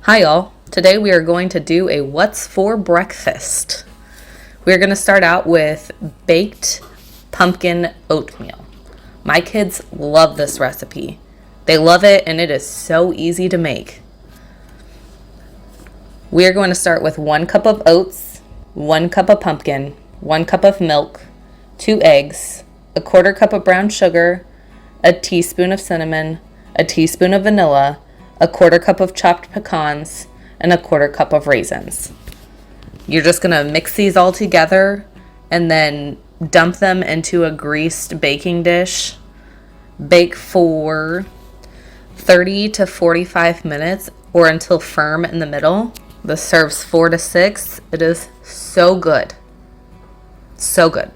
Hi y'all. Today we are going to do a what's for breakfast. We're going to start out with baked pumpkin oatmeal. My kids love this recipe. They love it and it is so easy to make. We are going to start with 1 cup of oats, 1 cup of pumpkin, 1 cup of milk, 2 eggs, a 1/4 cup of brown sugar, a teaspoon of cinnamon, a teaspoon of vanilla, a 1/4 cup of chopped pecans, and a 1/4 cup of raisins. You're just going to mix these all together and then dump them into a greased baking dish. Bake for 30 to 45 minutes or until firm in the middle. This serves 4 to 6. It is so good. So good.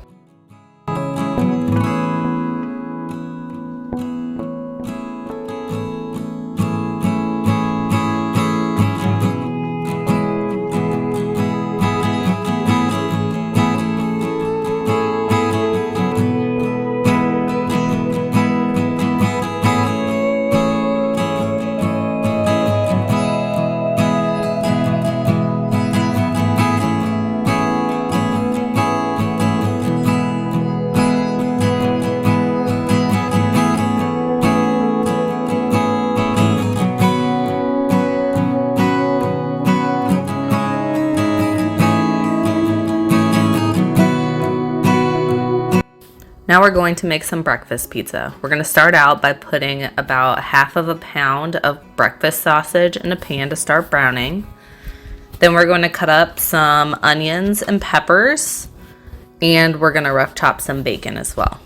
Now we're going to make some breakfast pizza. We're going to start out by putting about 1/2 pound of breakfast sausage in a pan to start browning. Then we're going to cut up some onions and peppers, and we're going to rough chop some bacon as well.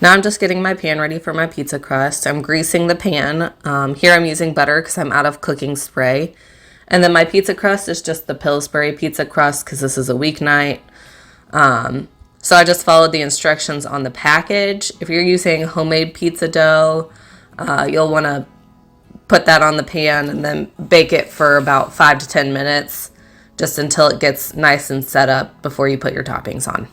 Now I'm just getting my pan ready for my pizza crust. I'm greasing the pan. Here I'm using butter because I'm out of cooking spray. And then my pizza crust is just the Pillsbury pizza crust because this is a weeknight. So I just followed the instructions on the package. If you're using homemade pizza dough, you'll want to put that on the pan and then bake it for about 5 to 10 minutes just until it gets nice and set up before you put your toppings on.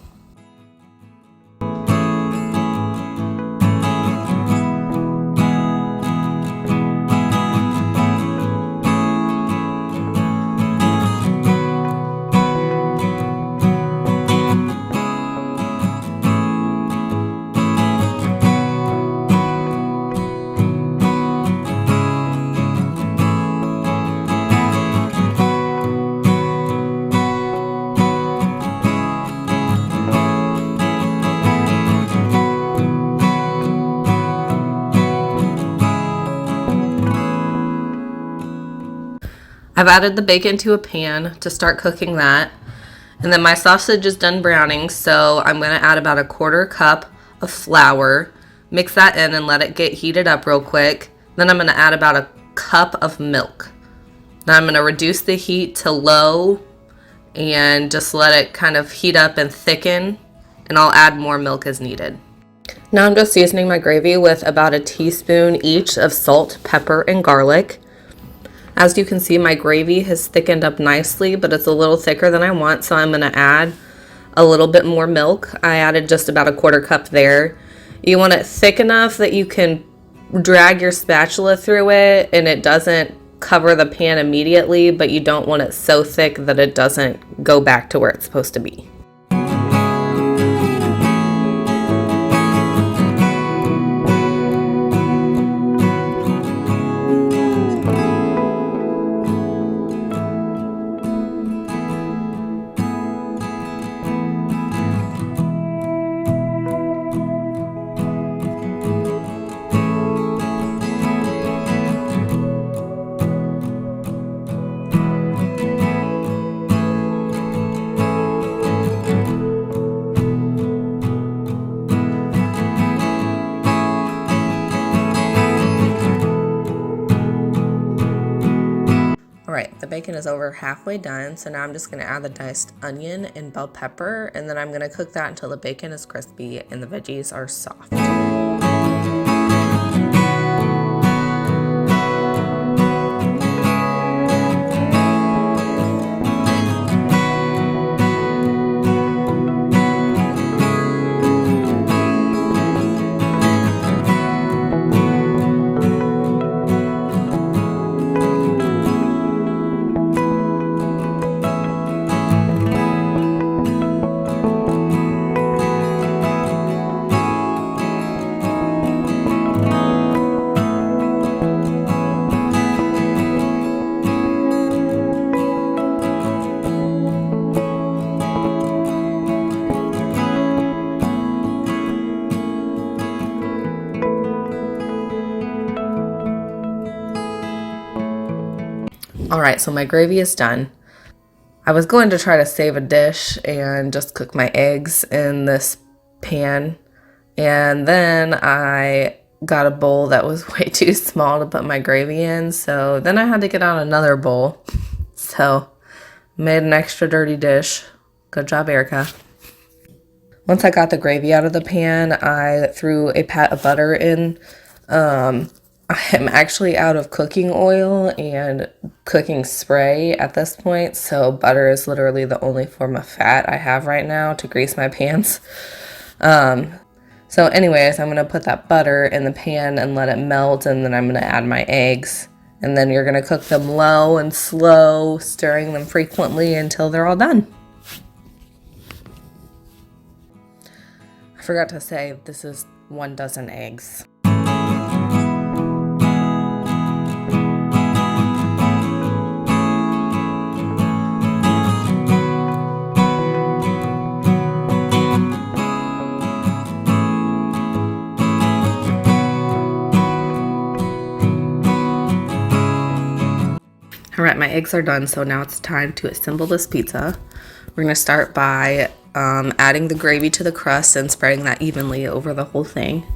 I've added the bacon to a pan to start cooking that. And then my sausage is done browning, so I'm going to add about a 1/4 cup of flour, mix that in and let it get heated up real quick. Then I'm going to add about a cup of milk. Now I'm going to reduce the heat to low and just let it kind of heat up and thicken, and I'll add more milk as needed. Now I'm just seasoning my gravy with about a teaspoon each of salt, pepper, and garlic. As you can see, my gravy has thickened up nicely, but it's a little thicker than I want, so I'm going to add a little bit more milk. I added just about a 1/4 cup there. You want it thick enough that you can drag your spatula through it and it doesn't cover the pan immediately, but you don't want it so thick that it doesn't go back to where it's supposed to be. Alright, the bacon is over halfway done, so now I'm just going to add the diced onion and bell pepper, and then I'm going to cook that until the bacon is crispy and the veggies are soft. Alright, so my gravy is done. I was going to try to save a dish and just cook my eggs in this pan, and then I got a bowl that was way too small to put my gravy in, so then I had to get out another bowl. So, made an extra dirty dish. Good job, Erica. Once I got the gravy out of the pan, I threw a pat of butter in. I'm actually out of cooking oil and cooking spray at this point, so butter is literally the only form of fat I have right now to grease my pans. So anyways, I'm going to put that butter in the pan and let it melt, and then I'm going to add my eggs. And then you're going to cook them low and slow, stirring them frequently until they're all done. I forgot to say, this is 1 dozen eggs. Alright, my eggs are done, so now it's time to assemble this pizza. We're going to start by adding the gravy to the crust and spreading that evenly over the whole thing.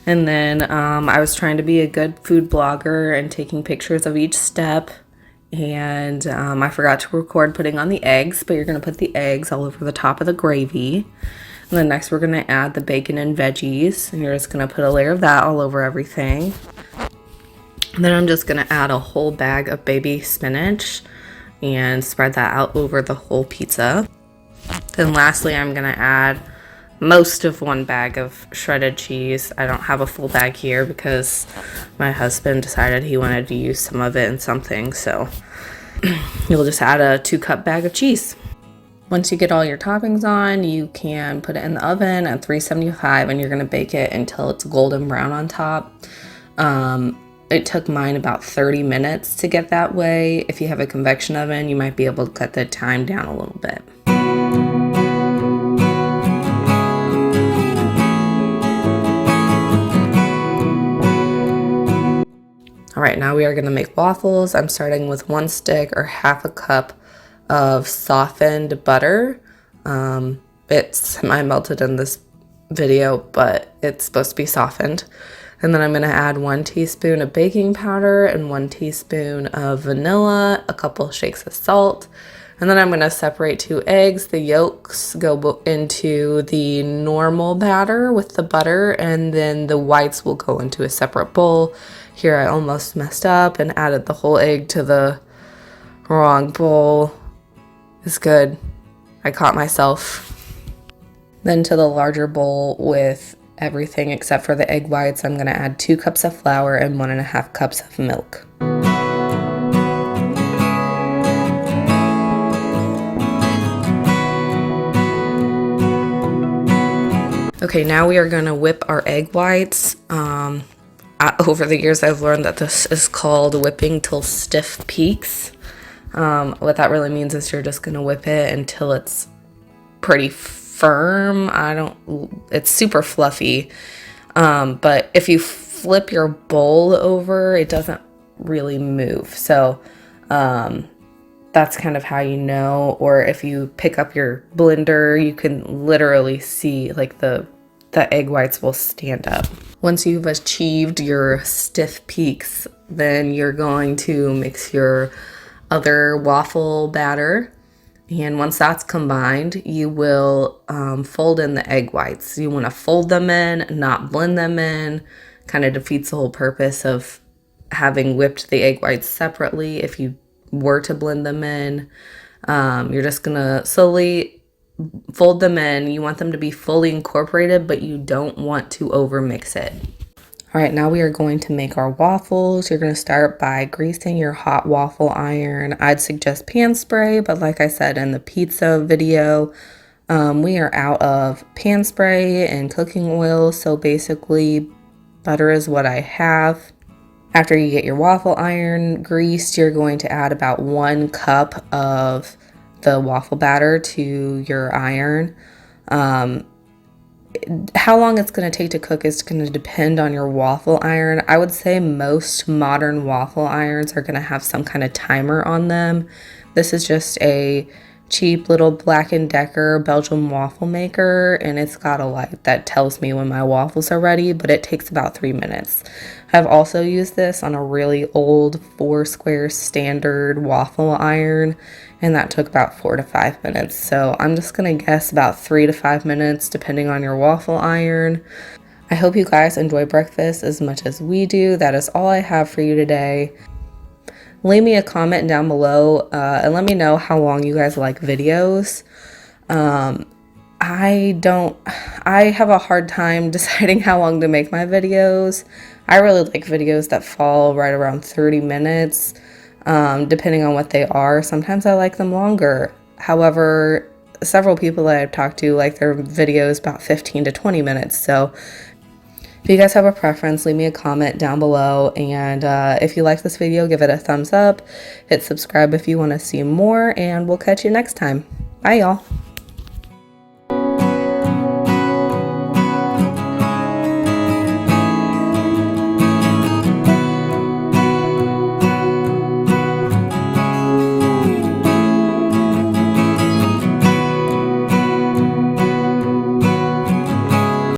And then I was trying to be a good food blogger and taking pictures of each step. And I forgot to record putting on the eggs, but you're going to put the eggs all over the top of the gravy. And then next we're going to add the bacon and veggies, and you're just going to put a layer of that all over everything. And then I'm just going to add a whole bag of baby spinach and spread that out over the whole pizza. Then lastly, I'm going to add most of 1 bag of shredded cheese. I don't have a full bag here because my husband decided he wanted to use some of it in something. So you'll just add a 2-cup bag of cheese. Once you get all your toppings on, you can put it in the oven at 375, and you're going to bake it until it's golden brown on top. It took mine about 30 minutes to get that way. If you have a convection oven, you might be able to cut the time down a little bit. All right, now we are going to make waffles. I'm starting with 1 stick or half a cup of softened butter. It's semi-melted in this video, but it's supposed to be softened. And then I'm going to add 1 teaspoon of baking powder and 1 teaspoon of vanilla, a couple shakes of salt. And then I'm going to separate 2 eggs. The yolks go into the normal batter with the butter, and then the whites will go into a separate bowl. Here I almost messed up and added the whole egg to the wrong bowl. It's good. I caught myself. Then to the larger bowl with everything except for the egg whites, I'm going to add 2 cups of flour and 1.5 cups of milk. Okay, now we are going to whip our egg whites. Over the years, I've learned that this is called whipping till stiff peaks. What that really means is you're just going to whip it until it's pretty firm. It's super fluffy. But if you flip your bowl over, it doesn't really move. So that's kind of how you know. Or if you pick up your blender, you can literally see like the egg whites will stand up. Once you've achieved your stiff peaks, then you're going to mix your other waffle batter. And once that's combined, you will fold in the egg whites. You want to fold them in, not blend them in. Kind of defeats the whole purpose of having whipped the egg whites separately. If you were to blend them in, you're just going to slowly fold them in. You want them to be fully incorporated, but you don't want to overmix it. All right, now we are going to make our waffles. You're going to start by greasing your hot waffle iron. I'd suggest pan spray, but like I said in the pizza video, we are out of pan spray and cooking oil, so basically butter is what I have. After you get your waffle iron greased, you're going to add about 1 cup of the waffle batter to your iron. How long it's going to take to cook is going to depend on your waffle iron. I would say most modern waffle irons are going to have some kind of timer on them. This is just a cheap little Black & Decker Belgian waffle maker, and it's got a light that tells me when my waffles are ready, but it takes about 3 minutes. I've also used this on a really old 4-square standard waffle iron, and that took about 4 to 5 minutes. So I'm just gonna guess about 3 to 5 minutes depending on your waffle iron. I hope you guys enjoy breakfast as much as we do. That is all I have for you today. Leave me a comment down below and let me know how long you guys like videos. I have a hard time deciding how long to make my videos. I really like videos that fall right around 30 minutes, depending on what they are. Sometimes I like them longer. However, several people that I've talked to like their videos about 15 to 20 minutes. So if you guys have a preference, leave me a comment down below. And if you like this video, give it a thumbs up. Hit subscribe if you want to see more. And we'll catch you next time. Bye, y'all.